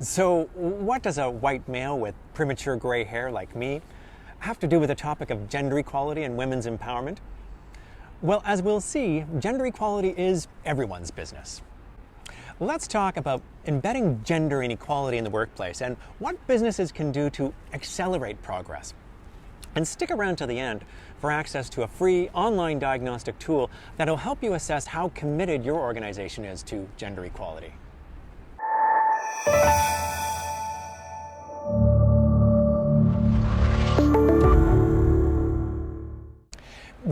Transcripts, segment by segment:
So, what does a white male with premature gray hair like me have to do with the topic of gender equality and women's empowerment? Well, as we'll see, gender equality is everyone's business. Let's talk about embedding gender inequality in the workplace and what businesses can do to accelerate progress. And stick around to the end for access to a free online diagnostic tool that'll help you assess how committed your organization is to gender equality.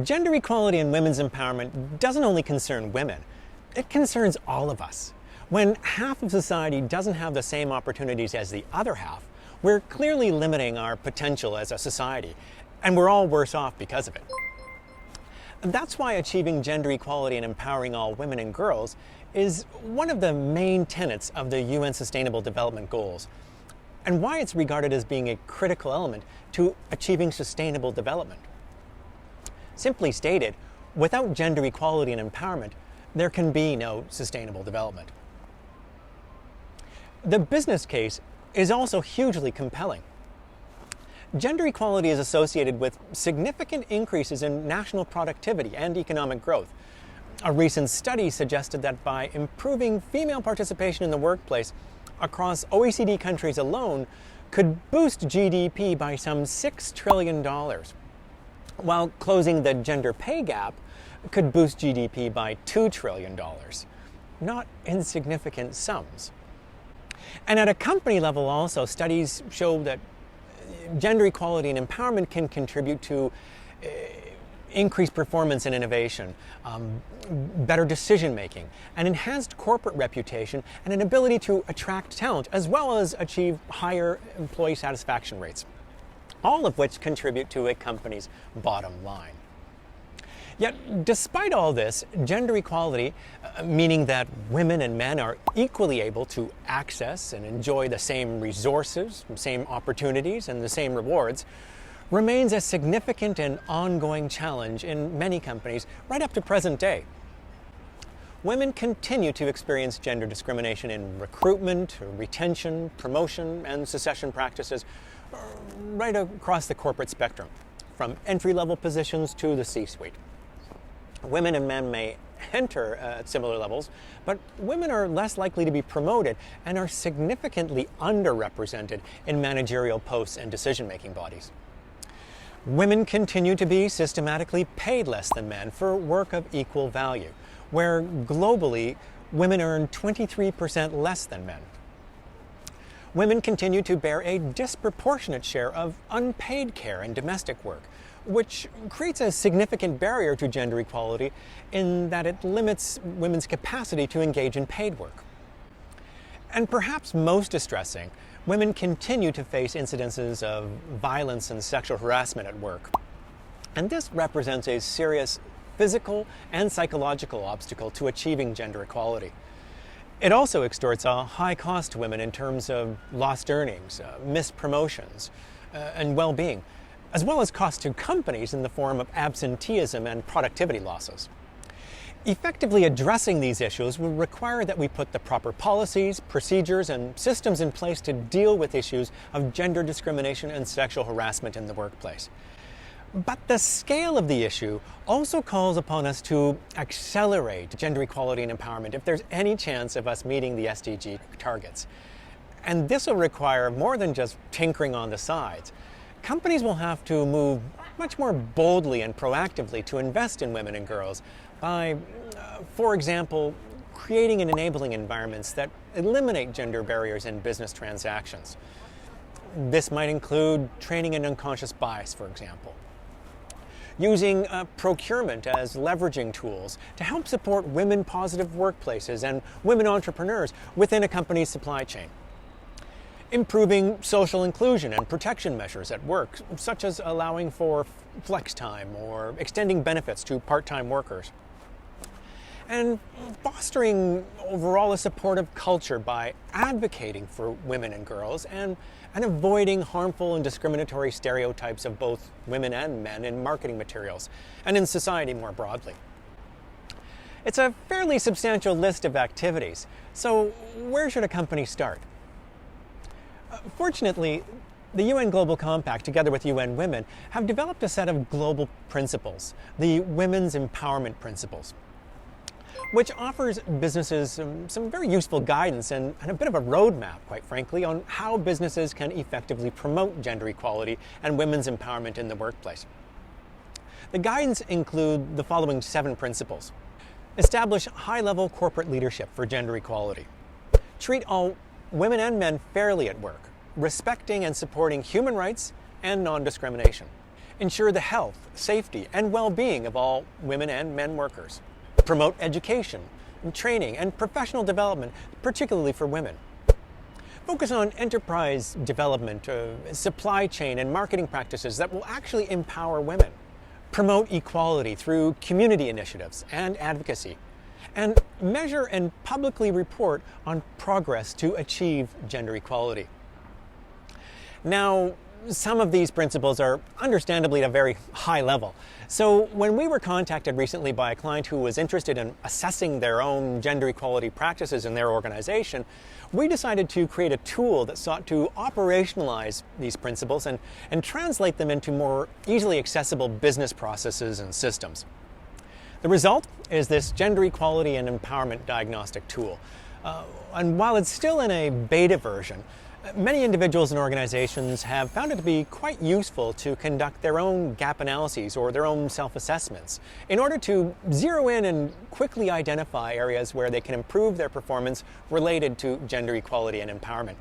Gender equality and women's empowerment doesn't only concern women, it concerns all of us. When half of society doesn't have the same opportunities as the other half, we're clearly limiting our potential as a society, and we're all worse off because of it. That's why achieving gender equality and empowering all women and girls is one of the main tenets of the UN Sustainable Development Goals, and why it's regarded as being a critical element to achieving sustainable development. Simply stated, without gender equality and empowerment, there can be no sustainable development. The business case is also hugely compelling. Gender equality is associated with significant increases in national productivity and economic growth. A recent study suggested that by improving female participation in the workplace across OECD countries alone could boost GDP by some $6 trillion, while closing the gender pay gap could boost GDP by $2 trillion. Not insignificant sums. And at a company level also, studies show that gender equality and empowerment can contribute to increased performance and innovation, better decision making, an enhanced corporate reputation, and an ability to attract talent, as well as achieve higher employee satisfaction rates, all of which contribute to a company's bottom line. Yet, despite all this, gender equality, meaning that women and men are equally able to access and enjoy the same resources, same opportunities, and the same rewards, remains a significant and ongoing challenge in many companies right up to present day. Women continue to experience gender discrimination in recruitment, retention, promotion, and succession practices right across the corporate spectrum, from entry-level positions to the C-suite. Women and men may enter at similar levels, but women are less likely to be promoted and are significantly underrepresented in managerial posts and decision-making bodies. Women continue to be systematically paid less than men for work of equal value, where globally women earn 23% less than men. Women continue to bear a disproportionate share of unpaid care and domestic work, which creates a significant barrier to gender equality in that it limits women's capacity to engage in paid work. And perhaps most distressing, women continue to face incidences of violence and sexual harassment at work. And this represents a serious physical and psychological obstacle to achieving gender equality. It also extorts a high cost to women in terms of lost earnings, missed promotions, and well-being, as well as cost to companies in the form of absenteeism and productivity losses. Effectively addressing these issues will require that we put the proper policies, procedures, and systems in place to deal with issues of gender discrimination and sexual harassment in the workplace. But the scale of the issue also calls upon us to accelerate gender equality and empowerment if there's any chance of us meeting the SDG targets. And this will require more than just tinkering on the sides. Companies will have to move much more boldly and proactively to invest in women and girls by, for example, creating and enabling environments that eliminate gender barriers in business transactions. This might include training in unconscious bias, for example. Using procurement as leveraging tools to help support women-positive workplaces and women entrepreneurs within a company's supply chain. Improving social inclusion and protection measures at work, such as allowing for flex time or extending benefits to part-time workers. And fostering overall a supportive culture by advocating for women and girls and avoiding harmful and discriminatory stereotypes of both women and men in marketing materials and in society more broadly. It's a fairly substantial list of activities, so where should a company start? Fortunately, the UN Global Compact, together with UN Women, have developed a set of global principles, the Women's Empowerment Principles, which offers businesses some very useful guidance and a bit of a roadmap, quite frankly, on how businesses can effectively promote gender equality and women's empowerment in the workplace. The guidance include the following 7 principles. Establish high-level corporate leadership for gender equality. Treat all women and men fairly at work, respecting and supporting human rights and non-discrimination. Ensure the health, safety, and well-being of all women and men workers. Promote education, training, and professional development, particularly for women. Focus on enterprise development, supply chain, and marketing practices that will actually empower women. Promote equality through community initiatives and advocacy. And measure and publicly report on progress to achieve gender equality. Now, some of these principles are understandably at a very high level. So when we were contacted recently by a client who was interested in assessing their own gender equality practices in their organization, we decided to create a tool that sought to operationalize these principles and translate them into more easily accessible business processes and systems. The result is this gender equality and empowerment diagnostic tool. And while it's still in a beta version, many individuals and organizations have found it to be quite useful to conduct their own gap analyses or their own self-assessments in order to zero in and quickly identify areas where they can improve their performance related to gender equality and empowerment.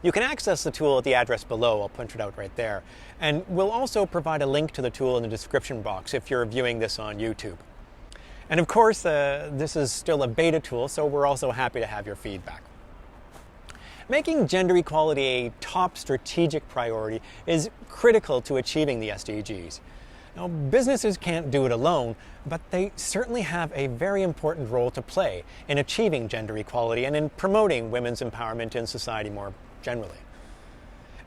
You can access the tool at the address below. I'll print it out right there. And we'll also provide a link to the tool in the description box if you're viewing this on YouTube. And of course, this is still a beta tool, so we're also happy to have your feedback. Making gender equality a top strategic priority is critical to achieving the SDGs. Now, businesses can't do it alone, but they certainly have a very important role to play in achieving gender equality and in promoting women's empowerment in society more generally.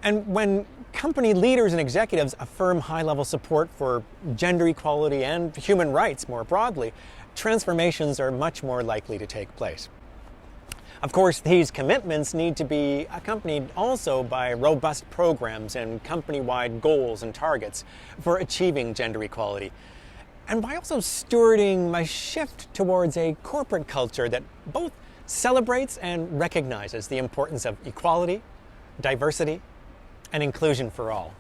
And when company leaders and executives affirm high-level support for gender equality and human rights more broadly, transformations are much more likely to take place. Of course, these commitments need to be accompanied also by robust programs and company-wide goals and targets for achieving gender equality, and by also stewarding a shift towards a corporate culture that both celebrates and recognizes the importance of equality, diversity, and inclusion for all.